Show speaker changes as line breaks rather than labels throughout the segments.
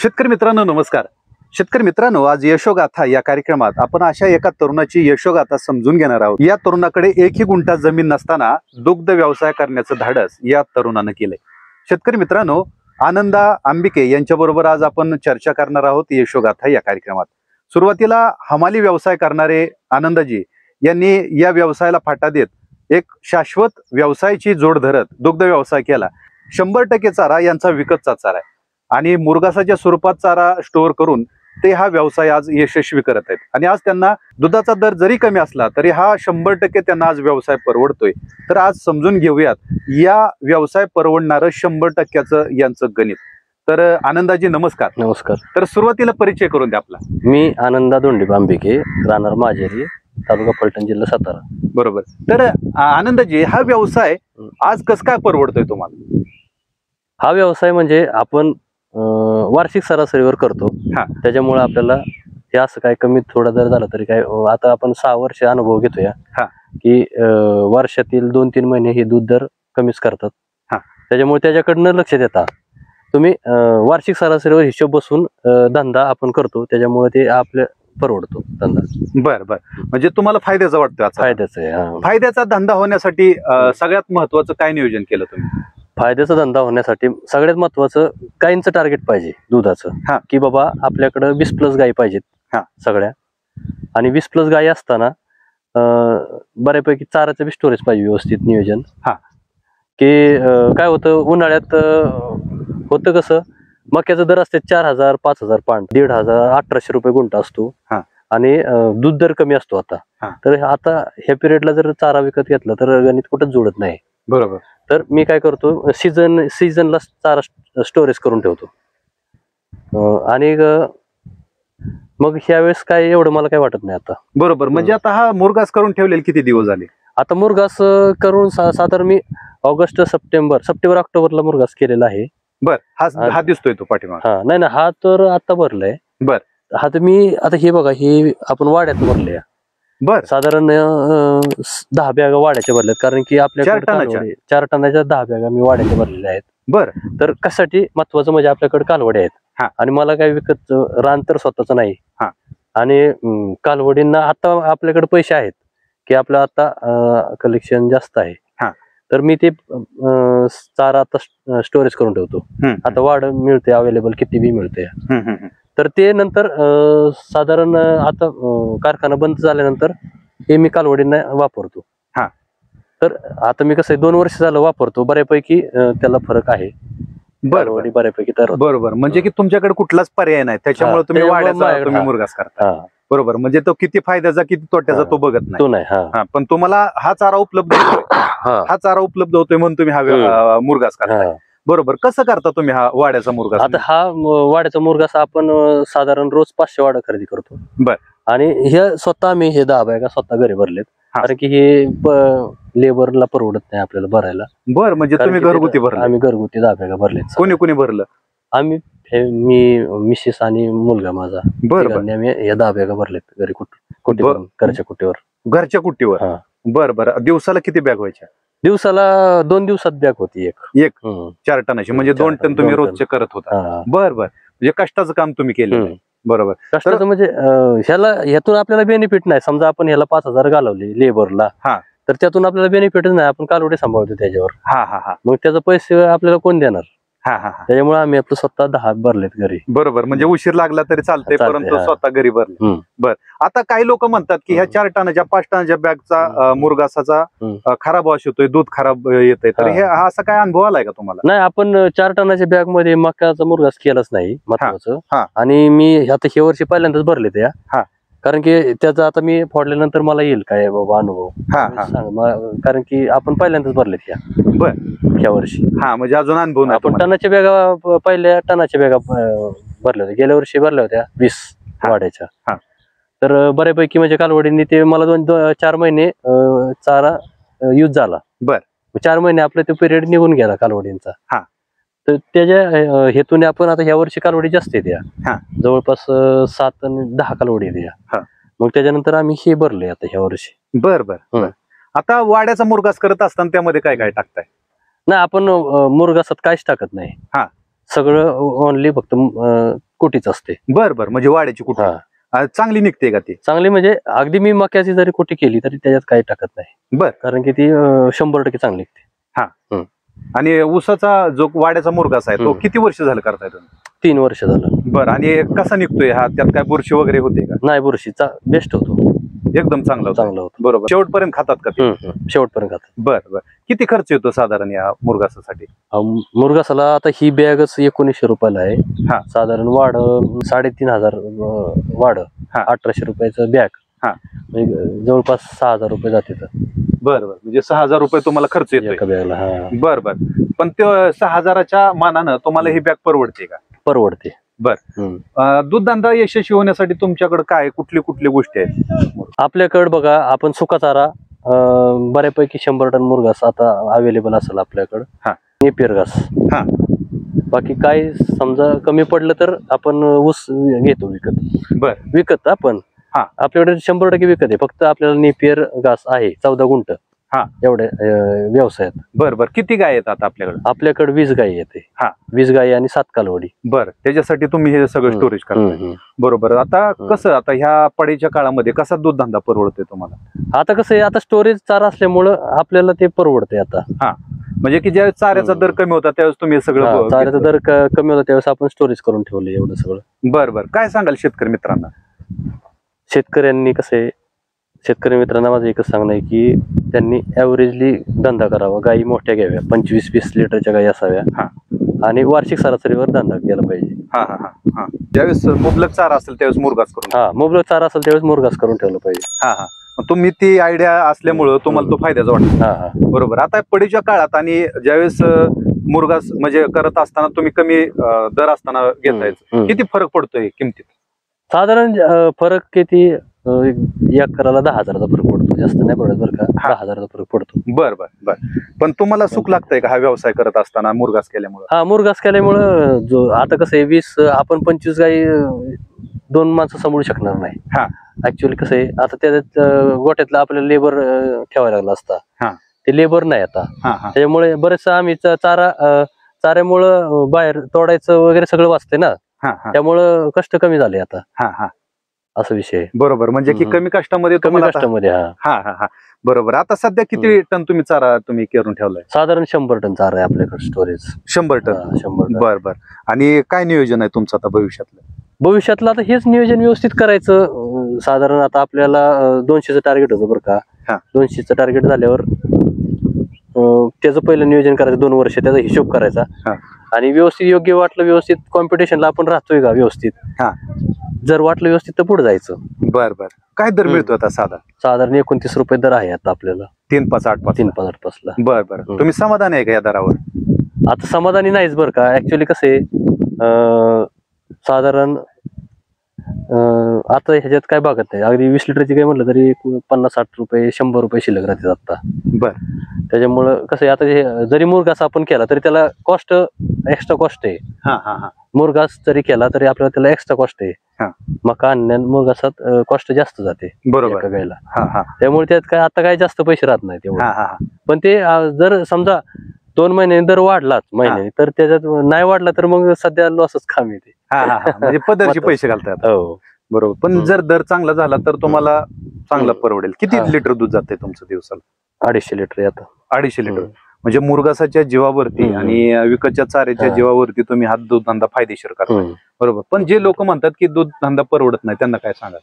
शेतकरी मित्रांनो नमस्कार. शेतकरी मित्रांनो, आज यशोगाथा या कार्यक्रमात आपण अशा एका तरुणाची यशोगाथा समजून घेणार आहोत. या तरुणाकडे 1 गुंठा जमीन नसताना दुग्ध व्यवसाय करण्याचं धाडस या तरुणानं केलंय. शेतकरी मित्रांनो, आनंदा अंबिके यांच्याबरोबर आज आपण चर्चा करणार आहोत यशोगाथा या कार्यक्रमात. सुरुवातीला हमाली व्यवसाय करणारे आनंदाजी यांनी या व्यवसायाला फाटा देत एक शाश्वत व्यवसायाची जोड धरत दुग्ध व्यवसाय केला. 100% चारा यांचा विकतचा चारा आहे आणि मुरघासाच्या स्वरूपात चारा स्टोअर करून ते हा व्यवसाय आज यशस्वी करत आहेत. आणि आज त्यांना दुधाचा दर जरी कमी असला तरी हा 100% त्यांना आज व्यवसाय परवडतोय. तर आज समजून घेऊयात या व्यवसाय परवडणारं 100%चं यांचं गणित. तर आनंदाजी नमस्कार.
नमस्कार.
तर सुरुवातीला परिचय करून द्या आपला.
मी आनंदा दोंडी अंबिके, राहणार माझेरी, तालुका फलटण, जिल्हा सातारा.
बरोबर. तर आनंदाजी, हा व्यवसाय आज कसं काय परवडतोय तुम्हाला?
हा व्यवसाय म्हणजे आपण वार्षिक सरासरीवर करतो. त्याच्यामुळे आपल्याला हे असं काय कमी थोडा जर झाला तरी काय, आता आपण 6 वर्ष अनुभव घेतोय की वर्षातील 2-3 महिने हे दूध दर कमीच करतात. त्याच्यामुळे त्याच्याकडनं लक्ष देता तुम्ही वार्षिक सरासरीवर हिशोब बसून धंदा आपण करतो. त्याच्यामुळे ते आपल्या परवडतो धंदा.
बर बर. म्हणजे तुम्हाला फायद्याचा वाटतोय?
फायद्याचा आहे.
फायद्याचा धंदा होण्यासाठी सगळ्यात महत्वाचं काय नियोजन केलं तुम्ही?
फायद्याचा धंदा होण्यासाठी सगळ्यात महत्वाचं गायींचं टार्गेट पाहिजे दुधाचं, की बाबा आपल्याकडे 20+ गायी पाहिजेत सगळ्या. आणि 20+ गायी असताना बऱ्यापैकी चाराचं बी स्टोरेज पाहिजे, व्यवस्थित नियोजन. की काय होतं उन्हाळ्यात होतं कसं, मक्याचा दर असते 4,000 5,000 पांड, 1,500 1,800 रुपये गुंठा असतो आणि दूध दर कमी असतो. तर आता ह्या पिरियडला जर चारा विकत घेतला तर गणित कुठंच जुळत नाही.
बरोबर.
तर मी काय करतो, सीझनला चारा स्टोरेज करून ठेवतो आणि मग ह्यावेळेस काय एवढं मला काय वाटत नाही आता.
बरोबर. म्हणजे आता हा मुरघास करून ठेवलेले किती दिवस झाले?
आता मुरघास करून साधारण मी ऑगस्ट सप्टेंबर ऑक्टोबरला मुरघास केलेला आहे.
बर. हा दिसतोय तो पाठीमागे?
नाही ना, हा तर आता भरलाय.
बर.
हा तर मी आता हे बघा, हे आपण वाड्यात भरले.
बर.
साधारण 10 बॅगा वाड्याच्या भरल्यात, कारण की आपल्याकडे 4 टनाच्या 10 बॅगा मी वाड्याच्या भरलेल्या आहेत.
बर.
तर कशासाठी महत्वाचं म्हणजे आपल्याकडे कालवडी आहेत आणि मला काय विकत रान तर स्वतःच नाही. आणि कालवडींना आता आपल्याकडे पैसे आहेत की आपलं आता कलेक्शन जास्त आहे. तर मी ते चारा आता स्टोरेज करून ठेवतो. आता वाढ मिळते अवेलेबल, किती बी मिळते. तर ते नंतर साधारण आता कारखाना बंद झाल्यानंतर हे मी कालवडींना वापरतो. तर आता मी कसं 2 वर्ष झालं वापरतो, बऱ्यापैकी त्याला फरक आहे.
बरोबर.
बऱ्यापैकी तर
बरोबर. म्हणजे की तुमच्याकडे कुठलाच पर्याय नाही, त्याच्यामुळे तुम्ही वाड्याचा तुम्ही मुरघास करता. बरोबर. म्हणजे तो किती फायद्याचा किती तोट्याचा तो बघत नाही. पण तुम्हाला हा चारा उपलब्ध होतोय, हा चारा उपलब्ध होतोय म्हणून तुम्ही हा मुरघास करता. बरोबर. कसं करता तुम्ही हा वाड्याचा मुरघास?
आता हा वाड्याचा मुरघास आपण साधारण रोज 500 वाडा खरेदी करतो.
बर.
आणि हे स्वतः मी हे 10 बॅगा स्वतः घरी भरलेत, कारण की हे लेबरला परवडत नाही आपल्याला भरायला.
बर. म्हणजे तुम्ही घरगुती भरले?
आम्ही घरगुती 10 बॅगा भरलेत.
कोणी कोणी भरलं?
आम्ही, मी, मिसेस आणि मुलगा माझा.
बरं.
आम्ही या 10 बॅगा भरलेत घरी कुठे घरच्या कुटीवर.
घरच्या कुट्टीवर? बर बर. दिवसाला किती बॅग व्हायच्या?
दिवसाला 2 दिवसात बॅग होती एक
4 टनाची. म्हणजे 2 टन तुम्ही रोजचे करत होता. बर बर. म्हणजे कष्टाचं काम तुम्ही केलं. बरोबर.
कष्टाचं म्हणजे ह्यातून आपल्याला बेनिफिट नाही. समजा आपण ह्याला 5,000 घालवले लेबरला, तर त्यातून आपल्याला बेनिफिटच नाही. आपण कालवडी सांभाळतो त्याच्यावर. मग त्याचे पैसे आपल्याला कोण देणार? त्याच्यामुळे आम्ही आपलं स्वतः 10 भरलेत घरी. बरोबर.
म्हणजे उशीर लागला तरी चालतंय, परंतु स्वतः घरी भरले. बर. आता काही लोक म्हणतात की ह्या 4 टनाच्या 5 टनाच्या बॅगचा मुरघासाचा खराब वास येतोय, दूध खराब येतंय. तर हे असा काय अनुभव आलाय का तुम्हाला?
नाही, आपण 4 टनाच्या बॅग मध्ये मक्याचा मुरघास केलाच नाही महत्वाचं. आणि मी आता हे वर्षी पहिल्यांदाच भरले त्या, कारण की त्याचा आता मी फोडल्यानंतर मला येईल काय बाबा अनुभव. कारण की आपण पहिल्यांदाच भरलेत ह्या वर्षी.
म्हणजे अजून अनुभव नाही.
आपण टनाच्या बॅगा, पहिल्या टनाच्या बॅगा भरल्या होत्या, गेल्या वर्षी भरल्या होत्या 20 वाड्याच्या. तर बऱ्यापैकी म्हणजे कालवडींनी ते मला 2-4 महिने चारा यूज झाला. 4 महिने आपले तो पिरियड निघून गेला कालवडींचा. तर त्याच्या हेतून आपण आता ह्या वर्षी कालवडी जास्त येते, जवळपास 7 आणि 10 कालवडी येते. मग त्याच्यानंतर आम्ही हे भरले आता ह्या वर्षी.
बर बर. आता वाड्याचा मुरघास करत असताना त्यामध्ये काय काय टाकताय?
नाही, आपण मुरघासात काहीच टाकत नाही. सगळं ओनली फक्त कुटीच असते.
बर म्हणजे वाड्याची कुटी चांगली निघते का ती?
चांगली म्हणजे अगदी मी मक्याची जरी कुटी केली तरी त्याच्यात काही टाकत नाही.
बर,
कारण की ती 100% चांगली निघते.
आणि ऊसाचा जो वाड्याचा मुरघास आहे तो किती वर्ष झालं करताय तुम्ही?
3 वर्ष झालं.
बर, आणि कसा निघतोय हा? त्यात काय बुरशी वगैरे होते का?
नाही, बुरशीचा बेस्ट होतो,
एकदम चांगला
होतो.
बरोबर. शेवटपर्यंत खातात का ते?
शेवटपर्यंत खातात.
बर, किती खर्च येतो साधारण या मुरघासासाठी?
मुरघासाला आता ही बॅगच 1900 रुपयाला आहे. साधारण वाढ 3500 वाढ, 1800 रुपयाचं बॅग, म्हणजे जवळपास 6000 रुपये जाते.
बर, म्हणजे 6000 रुपये तुम्हाला खर्च येतो
एका बॅगला.
बर, पण ते 6000च्या मानानं तुम्हाला ही बॅग परवडते का?
परवडते.
बर, दूध धंदा यशस्वी होण्यासाठी तुमच्याकडे काय कुठली गोष्टी आहेत?
आपल्याकडे बघा, आपण सुका चारा बऱ्यापैकी 100 टन मुरघास आता अवेलेबल असेल आपल्याकडं. नेपियर घास. बाकी काय समजा कमी पडलं तर आपण ऊस घेतो विकत. विकत आपण आपल्याकडे 100% विकत आहे. फक्त आपल्याला नेपियर घास आहे 14 गुंठ एवढे व्यवसायात.
बर, किती गाय आहेत आता आपल्याकडे?
आपल्याकडे 20 गायी येते. 20 गायी आणि 7 कालवडी.
बर, त्याच्यासाठी तुम्ही हे सगळं स्टोरेज करता. बरोबर. आता कसं, आता ह्या पडीच्या काळामध्ये कसा दूध धंदा परवडतोय तुम्हाला?
आता कसं आहे, आता स्टोरेज चारा असल्यामुळं आपल्याला ते परवडते आता.
म्हणजे की ज्यावेळेस चाऱ्याचा दर कमी होता त्यावेळेस तुम्ही सगळं
चाऱ्याचा दर कमी होता त्यावेळेस आपण स्टोरेज करून ठेवलं एवढं सगळं.
बर, काय सांगाल शेतकरी मित्रांना?
शेतकऱ्यांनी कसं, शेतकरी मित्रांना माझं एकच सांगणं आहे की त्यांनी ऍव्हरेजली धंदा करावा. गायी मोठ्या घ्याव्या, 25-20 लिटरच्या गायी असाव्या, आणि वार्षिक सरासरीवर धंदा केला पाहिजे.
ज्यावेळेस मुबलक चारा असेल त्यावेळेस मुरघास करून,
मुबलक चारा असेल त्यावेळेस मुरघास करून ठेवलं पाहिजे.
तुम्ही ती आयडिया असल्यामुळं तुम्हाला तो फायद्याचा वाटतो. बरोबर. आता पडीच्या काळात आणि ज्यावेळेस मुरघास म्हणजे करत असताना तुम्ही कमी दर असताना घेताय, किती फरक पडतोय किमतीत?
साधारण फरक किती, एकराला 10,000चा फरक पडतो, जास्त नाही पडत बरं का. 10,000चा फरक पडतो.
बर, पण तुम्हाला सुख लागतंय का हा व्यवसाय करत असताना मुरघास केल्यामुळे?
मुरघास केल्यामुळं जो आता कसं आहे, 20 आपण 25 गाई 2 माणसं सांभाळू शकणार नाही. ऍक्च्युअली कसं आहे, आता त्याच्यात गोठ्यातला आपल्याला लेबर ठेवायला लागला असता, ते लेबर नाही आता. त्याच्यामुळे बरेचसं आम्ही चाऱ्यामुळं बाहेर तोडायचं वगैरे सगळं वाचते ना, त्यामुळं कष्ट कमी झाले आता. असा विषय.
बरोबर, म्हणजे की कमी कष्टामध्ये बरोबर. आता सध्या किती टन तुम्ही चारा करून ठेवलाय?
साधारण 100 टन चारा आहे आपल्याकडे स्टोरेज.
100 टन. 100. बर, आणि काय नियोजन आहे तुमचं आता
भविष्यातलं? आता हेच नियोजन व्यवस्थित करायचं. साधारण आता आपल्याला 200चं टार्गेट होतं बरं का. 200चं टार्गेट झाल्यावर त्याचं पहिलं नियोजन करायचं, 2 वर्ष त्याचा हिशोब करायचा, आणि व्यवस्थित योग्य वाटलं, व्यवस्थित कॉम्पिटिशनला आपण राहतोय का व्यवस्थित, जर वाटलं व्यवस्थित तर पुढे जायचं.
बर, काय दर मिळतो आता?
साधारण 29 रुपये दर आहे आता आपल्याला.
3,5,8,5
ला.
बर, तुम्ही समाधानी आहे का या दरावर?
आता समाधानी नाहीच बरं का. ऍक्च्युअली कसं आहे, साधारण आता ह्याच्यात काय बघत नाही. अगदी 20 लिटरची काय म्हटलं तरी 50-60 रुपये 100 रुपये शिल्लक राहते आता.
बर,
त्याच्यामुळं कसं आहे, आता हे जरी मुरघास आपण केला तरी त्याला कॉस्ट, एक्स्ट्रा कॉस्ट आहे. मुरघास जरी केला तरी आपल्याला त्याला एक्स्ट्रा कॉस्ट आहे. मका आणि मुरघासात कॉस्ट जास्त जाते
बरोबर
वेळेला. त्यामुळे त्यात काय आता काय जास्त पैसे राहत नाही तेवढं. पण ते जर समजा 2 महिन्याने दर वाढलाच महिन्याने, तर त्याच्यात नाही वाढला तर मग सध्या लॉसच काम येते.
म्हणजे पदरचे पैसे घालतात. बरोबर. पण जर दर चांगला झाला तर तुम्हाला चांगला परवडेल. किती लिटर दूध जाते तुमचं दिवसाला?
250 लिटर. आता
250 लिटर. म्हणजे मुरघासाच्या जीवावरती आणि विकतच्या चाऱ्याच्या जीवावरती तुम्ही हा दूध धंदा फायदेशीर करता. बरोबर. पण जे लोक म्हणतात की दूध धंदा परवडत नाही, त्यांना काय सांगा?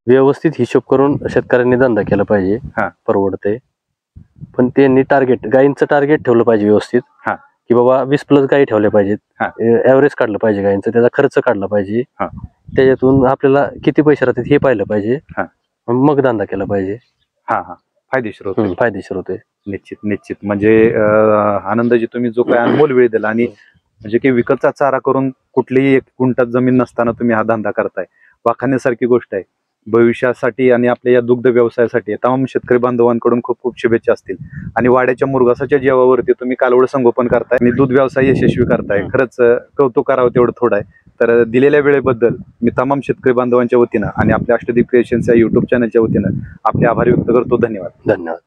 व्यवस्थित हिशोब करून शेतकऱ्यांनी धंदा केला पाहिजे, परवडते. पण त्यांनी गायींचं टार्गेट ठेवलं पाहिजे व्यवस्थित, की बाबा 20+ गायी ठेवल्या पाहिजेत, ऍव्हरेज काढलं पाहिजे गायींचं, त्याचा खर्च काढला पाहिजे, त्याच्यातून आपल्याला किती पैसे राहतात हे पाहिलं पाहिजे, मग धंदा केला पाहिजे. फायदेशीर होते.
निश्चित. म्हणजे आनंदाची तुम्ही जो काही अनमोल वेळ दिला, आणि म्हणजे की विकतचा चारा करून कुठलीही 1 गुंठात जमीन नसताना तुम्ही हा धंदा करताय, वाखाणण्यासारखी गोष्ट आहे. भविष्यासाठी आणि आपल्या या दुग्ध व्यवसायासाठी तमाम शेतकरी बांधवांकडून खूप खूप शुभेच्छा असतील. आणि वाड्याच्या मुरघासाच्या जीवावरती तुम्ही कालवड संगोपन करताय आणि दूध व्यवसाय यशस्वी करताय. खरंच कौतुक करावं तेवढं थोडं आहे. तर दिलेल्या वेळेबद्दल मी तमाम शेतकरी बांधवांच्या वतीनं आणि आपल्या अष्टदीप क्रिएशन्स या YouTube चॅनलच्या वतीनं आपले आभार व्यक्त करतो. धन्यवाद.